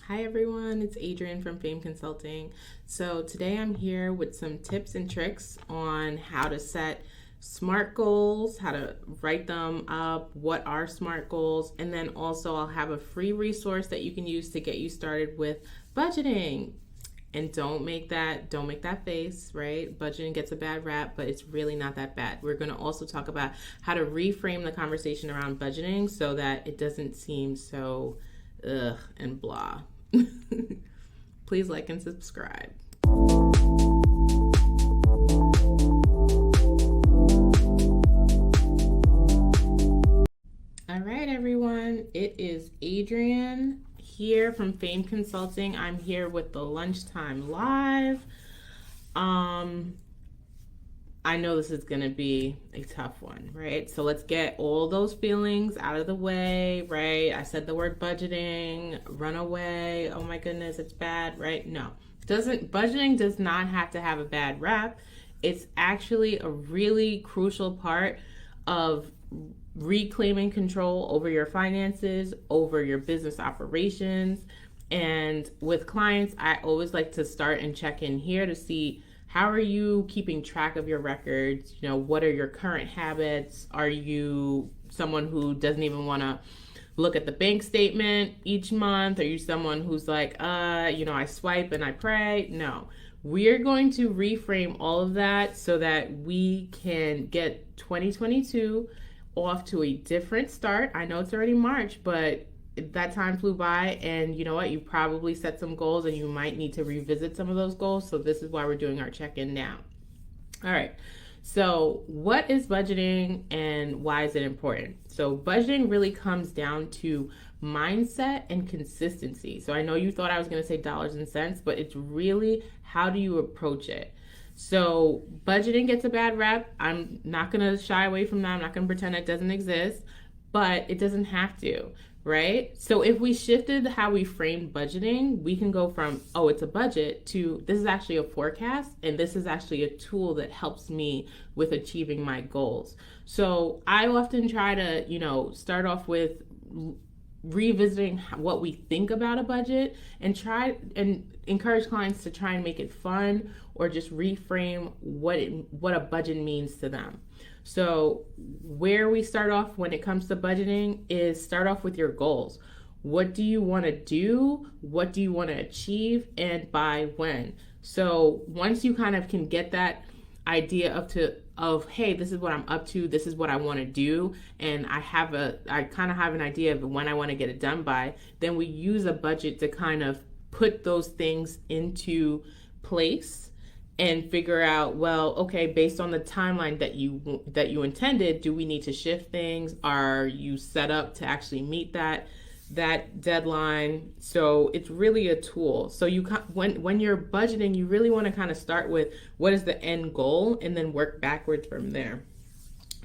Hi everyone, it's Adrienne from Fame Consulting. So today I'm here with some tips and tricks on how to set SMART goals, how to write them up, what are SMART goals, and then also I'll have a free resource that you can use to get you started with budgeting. And don't make that face, right? Budgeting gets a bad rap, but it's really not that bad. We're going to also talk about how to reframe the conversation around budgeting so that it doesn't seem so ugh and blah. Please like and subscribe. All right, everyone. It is Adrienne here from Fame Consulting. I'm here with the Lunchtime Live. I know this is going to be a tough one, right? So let's get all those feelings out of the way, right? I said the word budgeting, run away. Oh my goodness, it's bad, right? No. Budgeting does not have to have a bad rap. It's actually a really crucial part of reclaiming control over your finances, over your business operations. And with clients, I always like to start and check in here to see how are you keeping track of your records? What are your current habits? Are you someone who doesn't even want to look at the bank statement each month? Are you someone who's like, I swipe and I pray? No. We're going to reframe all of that so that we can get 2022 off to a different start. I know it's already March, but that time flew by, and you know what? You probably set some goals and you might need to revisit some of those goals. So this is why we're doing our check-in now. All right. So what is budgeting and why is it important? So budgeting really comes down to mindset and consistency. So I know you thought I was going to say dollars and cents, but it's really how do you approach it? So budgeting gets a bad rap. I'm not going to shy away from that. I'm not going to pretend it doesn't exist, but it doesn't have to, right? So if we shifted how we framed budgeting, we can go from, oh, it's a budget to this is actually a forecast, and this is actually a tool that helps me with achieving my goals. So I often try to, start off with revisiting what we think about a budget and try and encourage clients to try and make it fun or just reframe what a budget means to them. So where we start off when it comes to budgeting is start off with your goals. What do you want to do? What do you want to achieve? And by when? So once you kind of can get that idea of hey, this is what I'm up to, this is what I want to do, and I kind of have an idea of when I want to get it done by, then we use a budget to kind of put those things into place and figure out, well, okay, based on the timeline that you intended, do we need to shift things? Are you set up to actually meet that deadline? So it's really a tool. So when you're budgeting, you really want to kind of start with what is the end goal and then work backwards from there.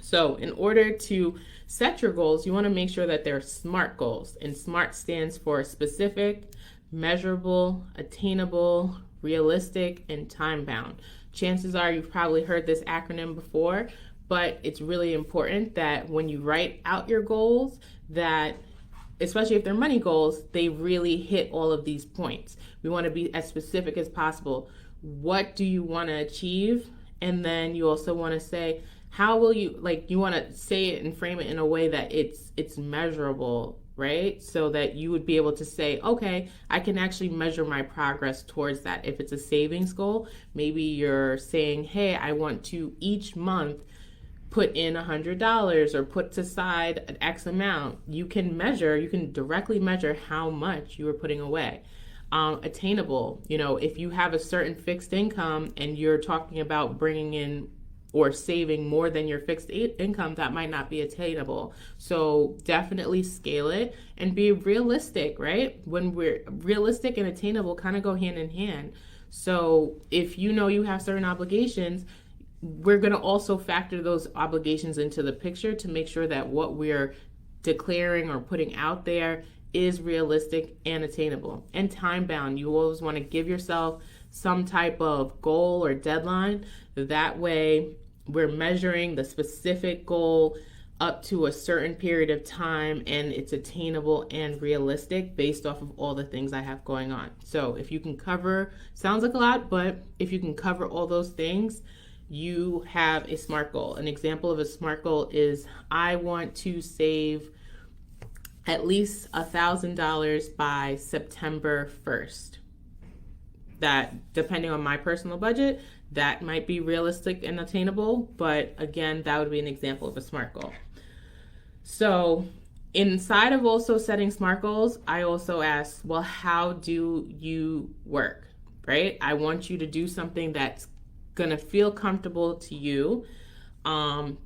So in order to set your goals, you want to make sure that they're SMART goals, and SMART stands for specific, measurable, attainable, realistic, and time-bound. Chances are you've probably heard this acronym before, but it's really important that when you write out your goals, that especially if they're money goals, they really hit all of these points. We want to be as specific as possible. What do you want to achieve? And then you also want to say, how will you, you want to say it and frame it in a way that it's measurable, right? So that you would be able to say, okay, I can actually measure my progress towards that. If it's a savings goal, maybe you're saying, hey, I want to each month put in $100 or put aside an X amount. You can directly measure how much you are putting away. Attainable, if you have a certain fixed income and you're talking about bringing in or saving more than your fixed income, that might not be attainable. So definitely scale it and be realistic, right? When we're realistic and attainable kind of go hand in hand. So if you have certain obligations, we're going to also factor those obligations into the picture to make sure that what we're declaring or putting out there is realistic and attainable and time bound. You always want to give yourself some type of goal or deadline. That way we're measuring the specific goal up to a certain period of time, and it's attainable and realistic based off of all the things I have going on. So if you can cover, sounds like a lot, but if you can cover all those things, you have a SMART goal. An example of a SMART goal is I want to save at least $1,000 by September 1st. That, depending on my personal budget, that might be realistic and attainable, but again, that would be an example of a SMART goal. So inside of also setting SMART goals, I also ask, well, how do you work, right? I want you to do something that's going to feel comfortable to you,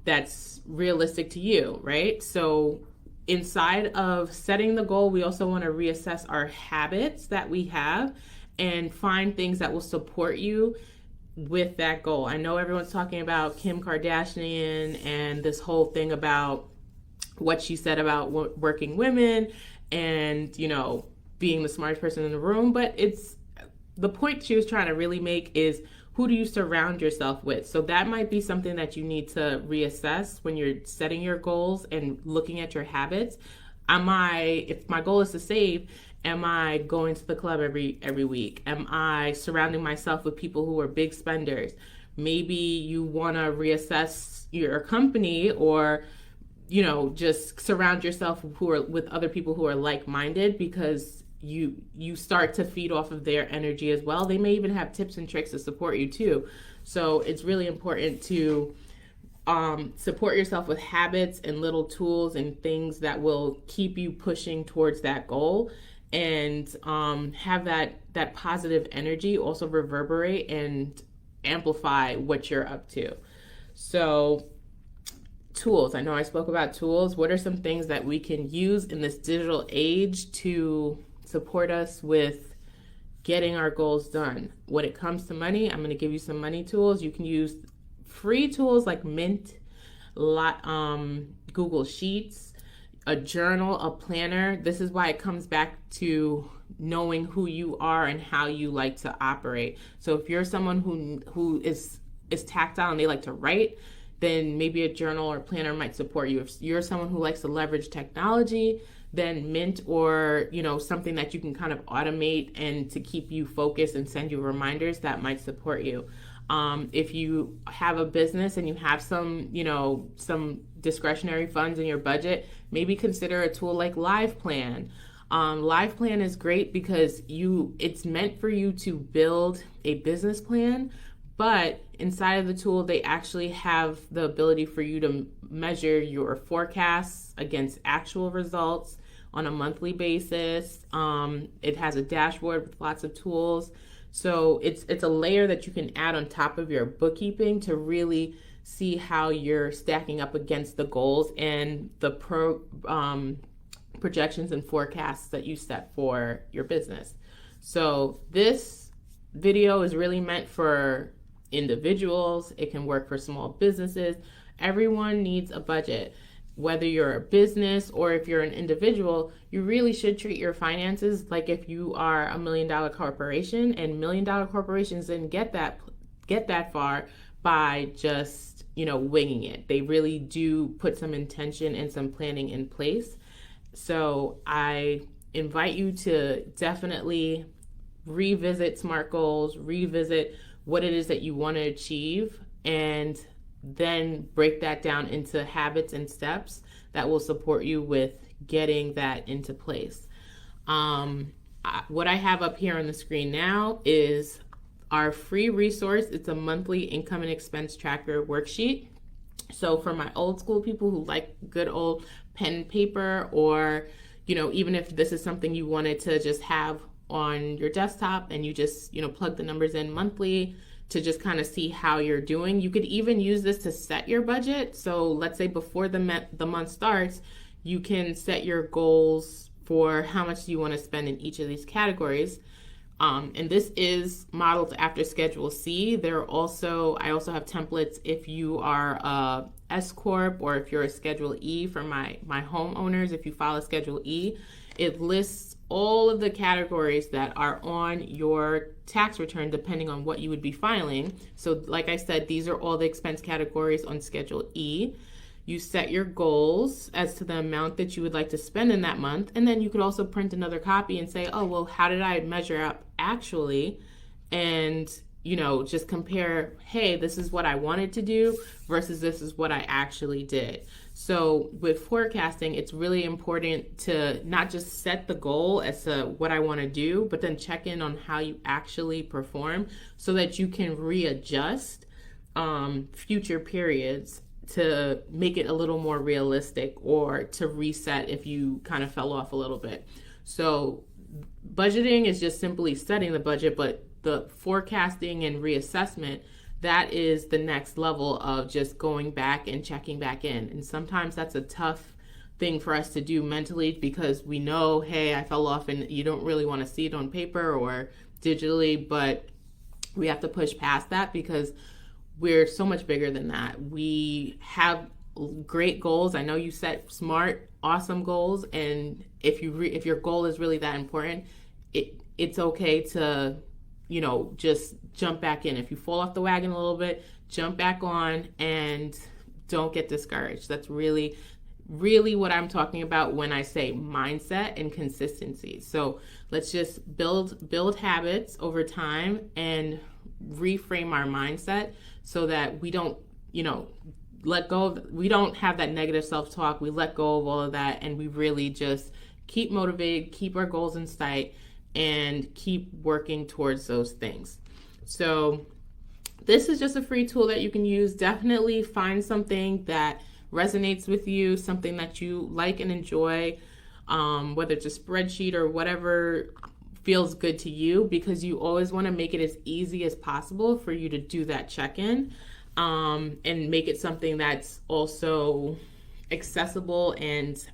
that's realistic to you, right? So inside of setting the goal, we also want to reassess our habits that we have and find things that will support you with that goal. I know everyone's talking about Kim Kardashian and this whole thing about what she said about working women and, you know, being the smartest person in the room, but it's the point she was trying to really make is, who do you surround yourself with? So that might be something that you need to reassess when you're setting your goals and looking at your habits. If my goal is to save, am I going to the club every week? Am I surrounding myself with people who are big spenders? Maybe you want to reassess your company, or, you know, just surround yourself with other people who are like-minded, because you start to feed off of their energy as well. They may even have tips and tricks to support you too. So it's really important to support yourself with habits and little tools and things that will keep you pushing towards that goal, and have that positive energy also reverberate and amplify what you're up to. So tools, I know I spoke about tools. What are some things that we can use in this digital age to support us with getting our goals done? When it comes to money, I'm going to give you some money tools. You can use free tools like Mint, Google Sheets, a journal, a planner. This is why it comes back to knowing who you are and how you like to operate. So if you're someone who is tactile and they like to write, then maybe a journal or planner might support you. If you're someone who likes to leverage technology, then Mint, or, you know, something that you can kind of automate and to keep you focused and send you reminders, that might support you. If you have a business and you have some discretionary funds in your budget, maybe consider a tool like LivePlan. LivePlan is great because it's meant for you to build a business plan, but inside of the tool, they actually have the ability for you to measure your forecasts against actual results on a monthly basis. It has a dashboard with lots of tools. So it's a layer that you can add on top of your bookkeeping to really see how you're stacking up against the goals and the projections and forecasts that you set for your business. So this video is really meant for individuals. It can work for small businesses. Everyone needs a budget. Whether you're a business or if you're an individual, you really should treat your finances like if you are a $1 million corporation, and $1 million corporations didn't get that far by just, winging it. They really do put some intention and some planning in place. So I invite you to definitely revisit SMART goals, revisit what it is that you want to achieve, and then break that down into habits and steps that will support you with getting that into place. What I have up here on the screen now is our free resource. It's a monthly income and expense tracker worksheet. So for my old school people who like good old pen and paper, or, even if this is something you wanted to just have on your desktop and you just, plug the numbers in monthly to just kind of see how you're doing. You could even use this to set your budget. So let's say before the month starts, you can set your goals for how much you want to spend in each of these categories. And this is modeled after Schedule C. I also have templates if you are a S Corp or if you're a Schedule E for my homeowners. If you file a Schedule E, it lists all of the categories that are on your tax return depending on what you would be filing. So like I said, these are all the expense categories on Schedule E. You set your goals as to the amount that you would like to spend in that month. And then you could also print another copy and say, oh, well, how did I measure up actually? And, just compare, hey, this is what I wanted to do versus this is what I actually did. So with forecasting, it's really important to not just set the goal as to what I want to do, but then check in on how you actually perform so that you can readjust future periods to make it a little more realistic or to reset if you kind of fell off a little bit. So budgeting is just simply setting the budget, but the forecasting and reassessment, that is the next level of just going back and checking back in. And sometimes that's a tough thing for us to do mentally because we know, hey, I fell off, and you don't really want to see it on paper or digitally, but we have to push past that because we're so much bigger than that. We have great goals. I know you set smart, awesome goals, and if your goal is really that important, it's okay to just jump back in. If you fall off the wagon a little bit, jump back on and don't get discouraged. That's really, really what I'm talking about when I say mindset and consistency. So let's just build habits over time and reframe our mindset so that we don't, let go of, we don't have that negative self-talk. We let go of all of that, and we really just keep motivated, keep our goals in sight, and keep working towards those things. So this is just a free tool that you can use. Definitely find something that resonates with you, something that you like and enjoy, whether it's a spreadsheet or whatever feels good to you, because you always want to make it as easy as possible for you to do that check-in, and make it something that's also accessible and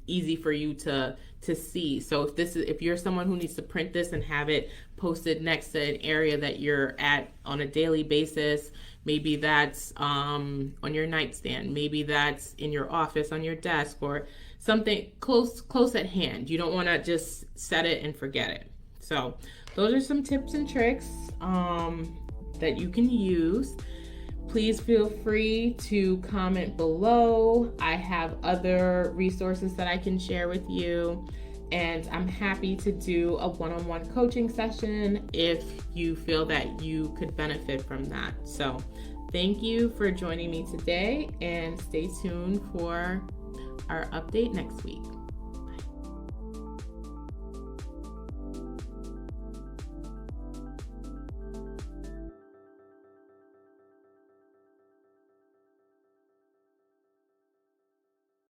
easy for you to see. So if you're someone who needs to print this and have it posted next to an area that you're at on a daily basis, maybe that's on your nightstand, maybe that's in your office on your desk, or something close at hand. You don't want to just set it and forget it. So those are some tips and tricks that you can use. Please feel free to comment below. I have other resources that I can share with you, and I'm happy to do a one-on-one coaching session if you feel that you could benefit from that. So thank you for joining me today, and stay tuned for our update next week.